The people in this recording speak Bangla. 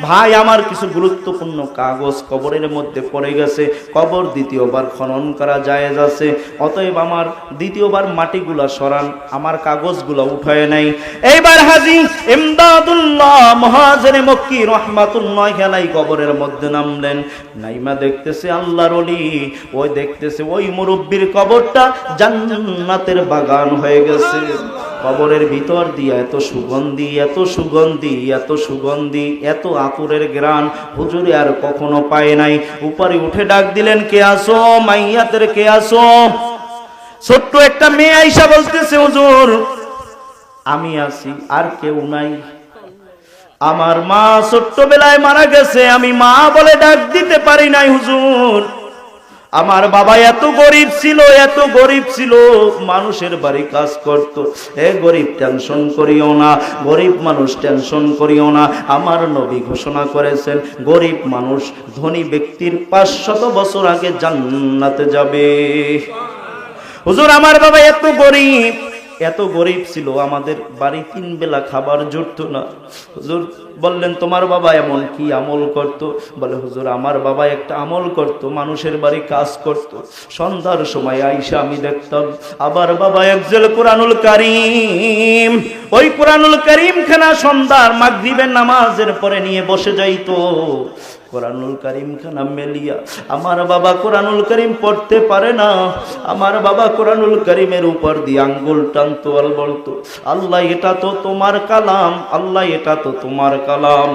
ভাই আমার কিছু গুরুত্বপূর্ণ কাগজ কবরের মধ্যে পড়ে গেছে, কবর দ্বিতীয়বার খনন করা জায়েজ আছে, অতএব আমার দ্বিতীয়বার মাটিগুলা সরান, আমার কাগজগুলা উঠায় নাই। এইবার হাজী ইমদাদুল্লাহ মুহাজিরে মক্কি রাহমাতুল্লাহি আলাইহি কবরের মধ্যে নামলেন। নাইমা দেখতেছে আল্লাহর ওলি, ওই দেখতেছে ওই মুরব্বির কবরটা জান্নাতের বাগান হয়ে গেছে। কবরের ভিতর দিয়ে এত সুগন্ধি, এত সুগন্ধি, এত সুগন্ধি, এত আতরের ঘ্রাণ হুজুরে আর কখনো পায় নাই। উপরে উঠে ডাক দিলেন, কে আসো? মাইয়াতের কে আসো? ছোট্ট একটা মেয়ে আইসা বলতেছে, হুজুর আমি আছি, আর কেউ নাই। আমার মা ছোট্টবেলায় মারা গেছে, আমি মা বলে ডাক দিতে পারি নাই হুজুর। আমার বাবা এত গরিব ছিল, এত গরিব ছিল, মানুষের বাড়ি কাজ করত। এ গরিব টেনশন করিও না, গরিব মানুষ টেনশন করিও না। আমার নবী ঘোষণা করেছেন, গরিব মানুষ ধনী ব্যক্তির 500 বছর আগে জান্নাতে যাবে। হুজুর আমার বাবা এত গরিব, এত গরিব ছিল, আমাদের বাড়ি 3 বেলা খাবার জুটতো না। হুজুর বললেন, তোমার বাবা এমন কি আমল করত? বলে, হুজুর আমার বাবা একটা আমল করত, মানুষের বাড়ি কাজ করত। সন্ধ্যার সময় আইসা আমি দেখতাম আবার বাবা একজেল কোরআনুল কারীম, ওই কোরআনুল কারীম খানা সন্ধ্যার মাগরিবের নামাজের পরে নিয়ে বসে যাইতো। কোরআনুল কারীম খানা মেলিয়া, আমার বাবা কোরআনুল কারীম পড়তে পারে না, আমার বাবা কোরআনুল কারীমের উপর দিয়ে আঙ্গুল টানতো আর বলতো, আল্লাহ এটা তো তোমার কালাম, আল্লাহ এটা তো তোমার কালাম।